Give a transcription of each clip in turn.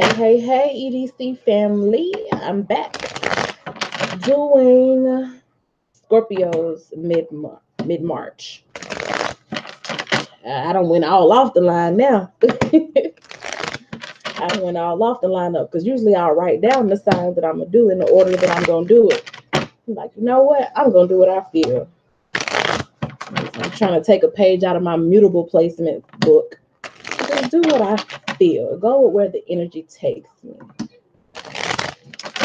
Hey, EDC family. I'm back doing Scorpio's mid-March. I don't went all off the line now. I went all off the lineup because usually I'll write down the signs that I'm gonna do in the order that I'm gonna do it. I'm like, you know what? I'm gonna do what I feel. I'm trying to take a page out of my mutable placement book. Just do what I feel. Go with where the energy takes me.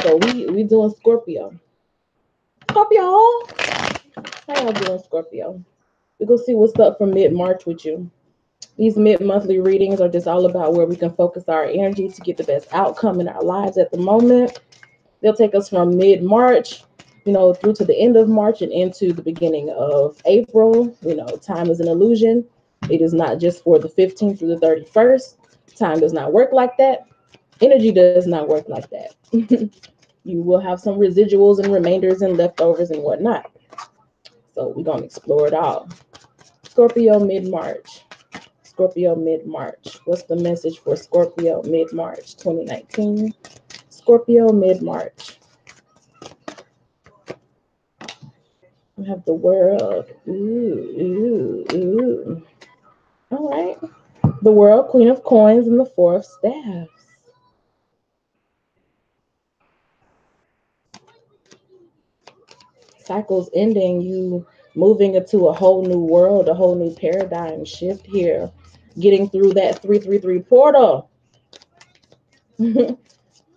So we doing Scorpio. Scorpio. How y'all doing, Scorpio? We're gonna see what's up for mid-March with you. These mid-monthly readings are just all about where we can focus our energy to get the best outcome in our lives at the moment. They'll take us from mid-March, through to the end of March and into the beginning of April. Time is an illusion. It is not just for the 15th through the 31st. Time does not work like that. Energy does not work like that. You will have some residuals and remainders and leftovers and whatnot. So we're going to explore it all. Scorpio mid-March. Scorpio mid-March. What's the message for Scorpio mid-March 2019? Scorpio mid-March. We have the world. Ooh. All right. The world, Queen of Coins, and the Four of Staffs. Cycles ending, you moving into a whole new world, a whole new paradigm shift here. Getting through that 333 portal.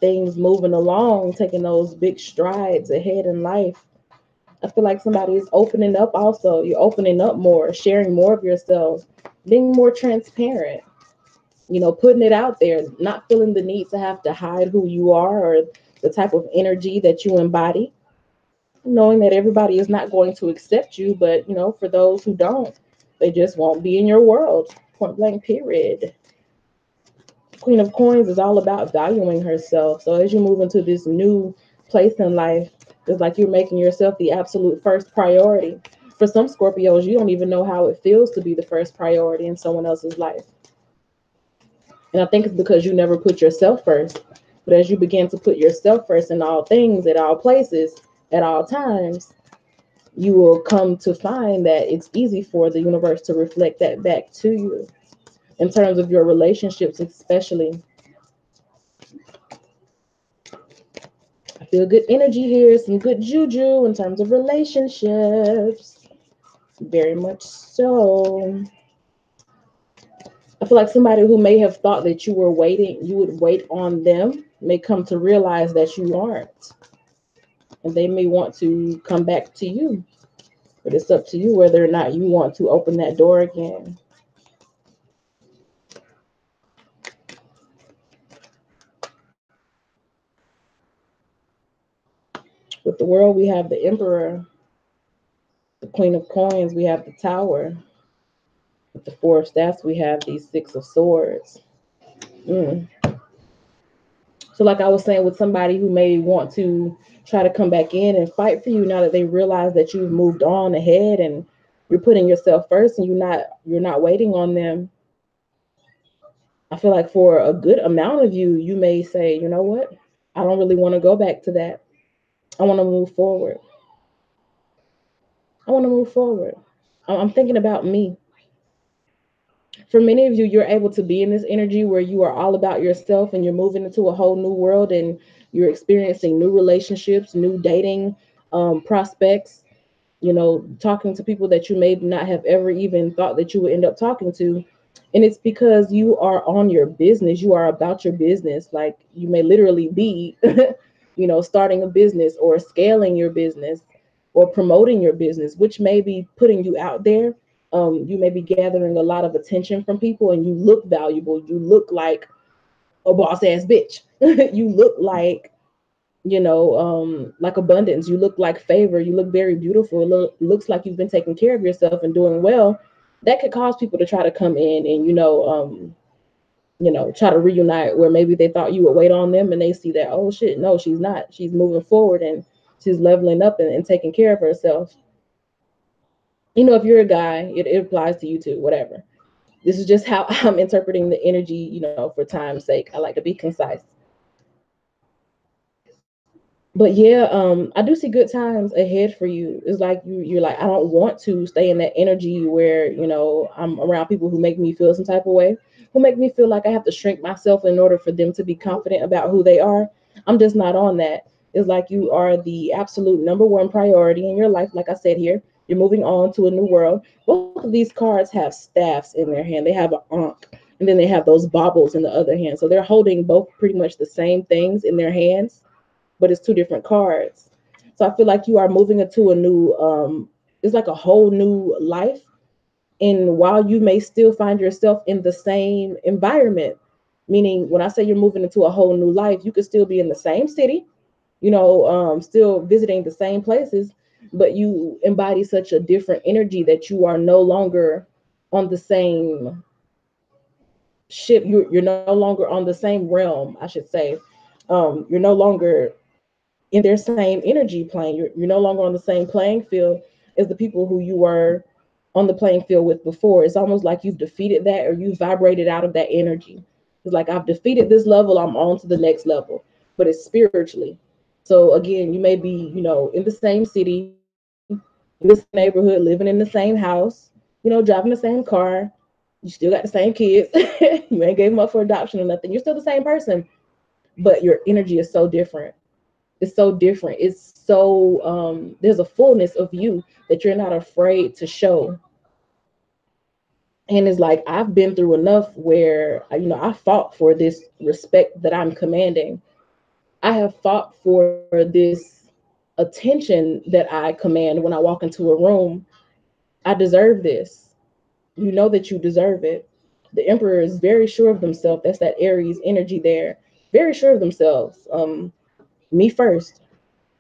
Things moving along, taking those big strides ahead in life. I feel like somebody is opening up also. You're opening up more, sharing more of yourself, being more transparent, putting it out there, not feeling the need to have to hide who you are or the type of energy that you embody, knowing that everybody is not going to accept you, but, for those who don't, they just won't be in your world, point blank, period. Queen of Coins is all about valuing herself. So as you move into this new place in life, it's like you're making yourself the absolute first priority. For some Scorpios, you don't even know how it feels to be the first priority in someone else's life. And I think it's because you never put yourself first. But as you begin to put yourself first in all things, at all places, at all times, you will come to find that it's easy for the universe to reflect that back to you. In terms of your relationships, especially. I feel good energy here, some good juju in terms of relationships. Very much so. I feel like somebody who may have thought that you would wait on them, may come to realize that you aren't. And they may want to come back to you. But it's up to you whether or not you want to open that door again. With the world, we have the Emperor, the Queen of Coins, we have the Tower. With the Four of Staffs, we have the Six of Swords. So like I was saying, with somebody who may want to try to come back in and fight for you now that they realize that you've moved on ahead and you're putting yourself first and you're not waiting on them. I feel like for a good amount of you, you may say, you know what? I don't really want to go back to that. I want to move forward. I'm thinking about me. For many of you, you're able to be in this energy where you are all about yourself and you're moving into a whole new world and you're experiencing new relationships, new dating prospects, talking to people that you may not have ever even thought that you would end up talking to. And it's because you are on your business. You are about your business. Like you may literally be, starting a business or scaling your business or promoting your business, which may be putting you out there. You may be gathering a lot of attention from people and you look valuable. You look like a boss ass bitch. You look like, like abundance. You look like favor. You look very beautiful. It looks like you've been taking care of yourself and doing well. That could cause people to try to come in and, try to reunite where maybe they thought you would wait on them and they see that, oh shit, no, she's not. She's moving forward and she's leveling up and taking care of herself. If you're a guy, it applies to you too, whatever. This is just how I'm interpreting the energy, for time's sake. I like to be concise. But yeah, I do see good times ahead for you. It's like you're like, I don't want to stay in that energy where, I'm around people who make me feel some type of way, who make me feel like I have to shrink myself in order for them to be confident about who they are. I'm just not on that. It's like you are the absolute number one priority in your life. Like I said here, you're moving on to a new world. Both of these cards have staffs in their hand. They have an ankh, and then they have those baubles in the other hand. So they're holding both pretty much the same things in their hands, but it's two different cards. So I feel like you are moving into a new, it's like a whole new life. And while you may still find yourself in the same environment, meaning when I say you're moving into a whole new life, you could still be in the same city, still visiting the same places, but you embody such a different energy that you are no longer on the same ship. You're no longer on the same realm, I should say. You're no longer in their same energy plane. You're no longer on the same playing field as the people who you were on the playing field with before. It's almost like you've defeated that, or you vibrated out of that energy. It's like, I've defeated this level, I'm on to the next level, but it's spiritually. So again, you may be, in the same city, in the same neighborhood, living in the same house, driving the same car. You still got the same kids. You ain't gave them up for adoption or nothing. You're still the same person, but your energy is so different. It's so different. It's so there's a fullness of you that you're not afraid to show. And it's like, I've been through enough where, I fought for this respect that I'm commanding. I have fought for this attention that I command when I walk into a room. I deserve this. You know that you deserve it. The emperor is very sure of themselves. That's that Aries energy there. Very sure of themselves. Me first.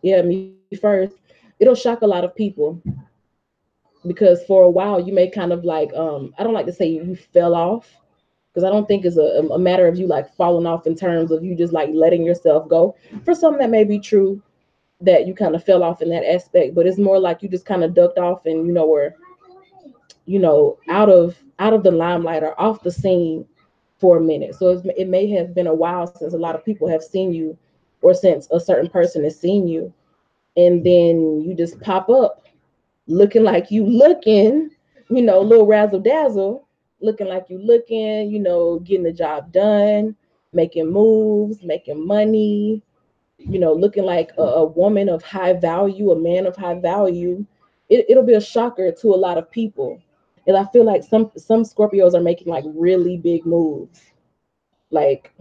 Yeah, me first. It'll shock a lot of people, because for a while you may kind of like, I don't like to say you fell off, because I don't think it's a matter of you like falling off in terms of you just like letting yourself go. For some, that may be true, that you kind of fell off in that aspect, but it's more like you just kind of ducked off and, were, out of the limelight or off the scene for a minute. So it may have been a while since a lot of people have seen you, or since a certain person has seen you, and then you just pop up looking like you looking, little razzle dazzle, looking like you looking, getting the job done, making moves, making money, looking like a woman of high value, a man of high value. It'll be a shocker to a lot of people. And I feel like some Scorpios are making like really big moves. Like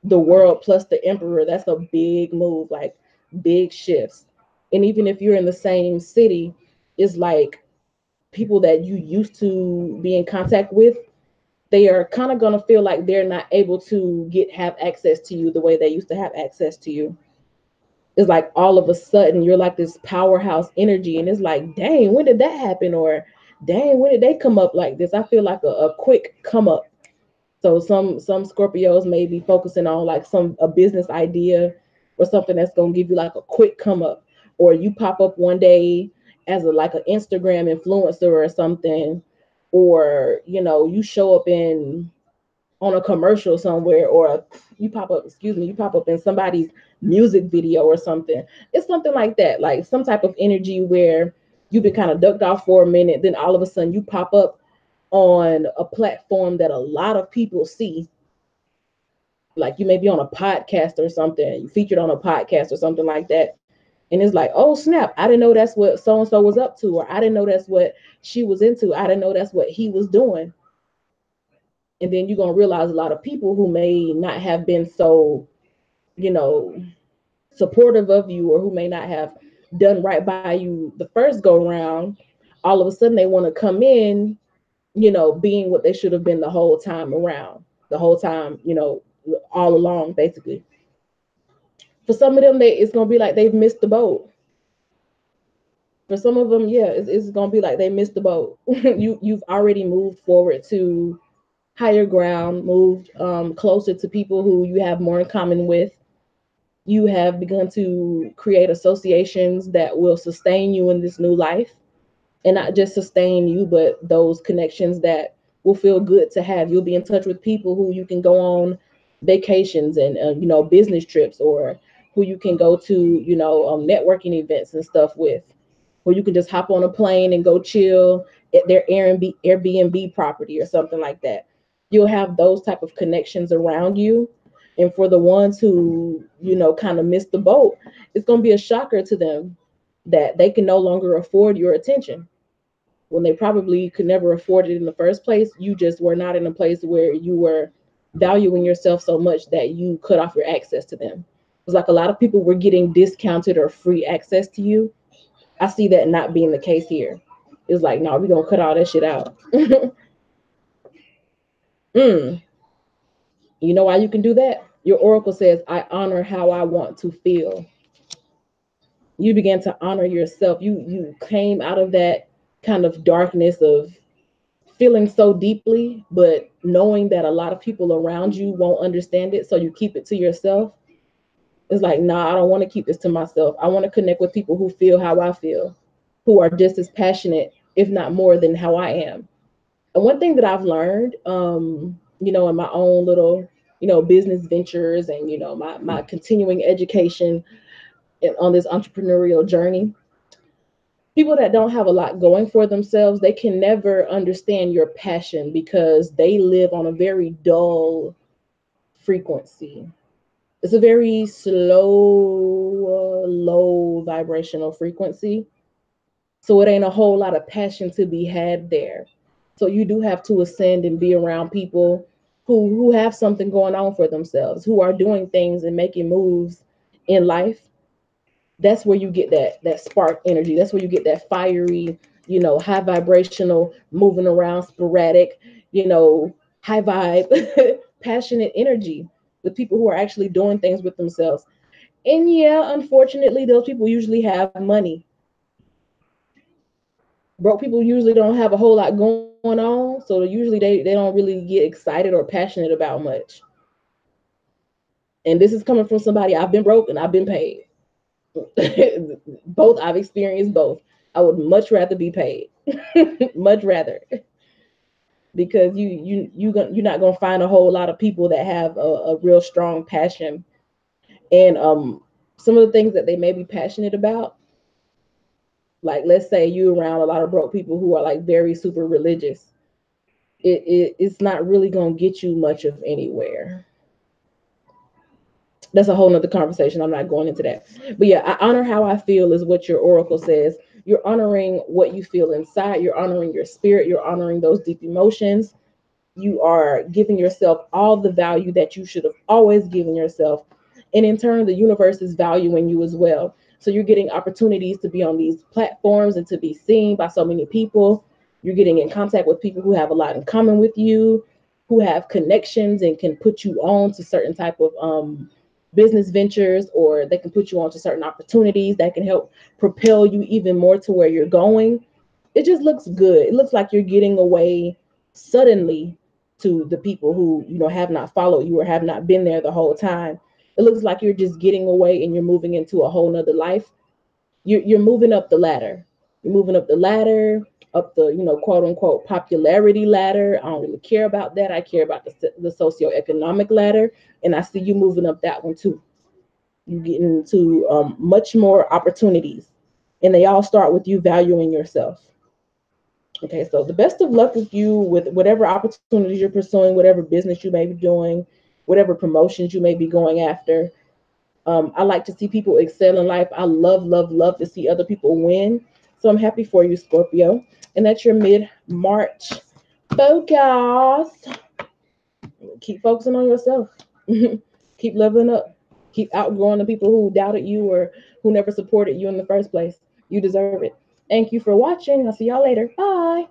the world plus the emperor, that's a big move, like big shifts. And even if you're in the same city, it's like people that you used to be in contact with, they are kind of going to feel like they're not able to have access to you the way they used to have access to you. It's like all of a sudden you're like this powerhouse energy, and it's like, dang, when did that happen? Or dang, when did they come up like this? I feel like a quick come up. So some Scorpios may be focusing on like a business idea or something that's gonna give you like a quick come up, or you pop up one day as like an Instagram influencer or something, or you show up in on a commercial somewhere, or you pop up in somebody's music video or something. It's something like that, like some type of energy where you've been kind of ducked off for a minute, then all of a sudden you pop up on a platform that a lot of people see. Like you may be on a podcast or something, you featured on a podcast or something like that, and it's like, oh snap, I didn't know that's what so and so was up to, or I didn't know that's what she was into, I didn't know that's what he was doing. And then you're going to realize a lot of people who may not have been so, you know, supportive of you, or who may not have done right by you the first go round, all of a sudden they want to come in, being what they should have been the whole time around, the whole time, all along, basically. For some of them, it's going to be like they've missed the boat. For some of them, yeah, it's going to be like they missed the boat. You've already moved forward to higher ground, moved closer to people who you have more in common with. You have begun to create associations that will sustain you in this new life, and not just sustain you, but those connections that will feel good to have. You'll be in touch with people who you can go on vacations and business trips, or who you can go to networking events and stuff with, where you can just hop on a plane and go chill at their Airbnb property or something like that. You'll have those type of connections around you. And for the ones who, kind of miss the boat, it's going to be a shocker to them that they can no longer afford your attention when they probably could never afford it in the first place. You just were not in a place where you were valuing yourself so much that you cut off your access to them. It's like a lot of people were getting discounted or free access to you. I see that not being the case here. It's like, no, we're gonna cut all that shit out. mm. You know why you can do that? Your oracle says, I honor how I want to feel. You began to honor yourself. You came out of that kind of darkness of feeling so deeply, but knowing that a lot of people around you won't understand it, so you keep it to yourself. It's like, nah, I don't want to keep this to myself. I want to connect with people who feel how I feel, who are just as passionate, if not more, than how I am. And one thing that I've learned, in my own little, business ventures, and my continuing education on this entrepreneurial journey, people that don't have a lot going for themselves, they can never understand your passion because they live on a very dull frequency. It's a very slow, low vibrational frequency. So it ain't a whole lot of passion to be had there. So you do have to ascend and be around people who have something going on for themselves, who are doing things and making moves in life. That's where you get that spark energy. That's where you get that fiery, high vibrational, moving around, sporadic, high vibe, passionate energy with people who are actually doing things with themselves. And yeah, unfortunately, those people usually have money. Broke people usually don't have a whole lot going on, so usually they don't really get excited or passionate about much. And this is coming from somebody, I've been broke and I've been paid. Both, I've experienced both. I would much rather be paid. Much rather. Because you're not gonna find a whole lot of people that have a real strong passion. And some of the things that they may be passionate about, like let's say you around a lot of broke people who are like very super religious, it's not really gonna get you much of anywhere. That's a whole nother conversation. I'm not going into that. But yeah, I honor how I feel is what your oracle says. You're honoring what you feel inside. You're honoring your spirit. You're honoring those deep emotions. You are giving yourself all the value that you should have always given yourself. And in turn, the universe is valuing you as well. So you're getting opportunities to be on these platforms and to be seen by so many people. You're getting in contact with people who have a lot in common with you, who have connections and can put you on to certain type of business ventures, or they can put you on to certain opportunities that can help propel you even more to where you're going. It just looks good. It looks like you're getting away suddenly to the people who have not followed you or have not been there the whole time. It looks like you're just getting away and you're moving into a whole nother life. You're moving up the ladder. You're moving up the ladder, up the quote unquote popularity ladder. I don't really care about that. I care about the socioeconomic ladder, and I see you moving up that one too. You get into much more opportunities, and they all start with you valuing yourself. Okay, so the best of luck with you with whatever opportunities you're pursuing, whatever business you may be doing, whatever promotions you may be going after. I like to see people excel in life. I love, love, love to see other people win. So I'm happy for you, Scorpio. And that's your mid-March focus. Keep focusing on yourself. Keep leveling up. Keep outgrowing the people who doubted you or who never supported you in the first place. You deserve it. Thank you for watching. I'll see y'all later. Bye.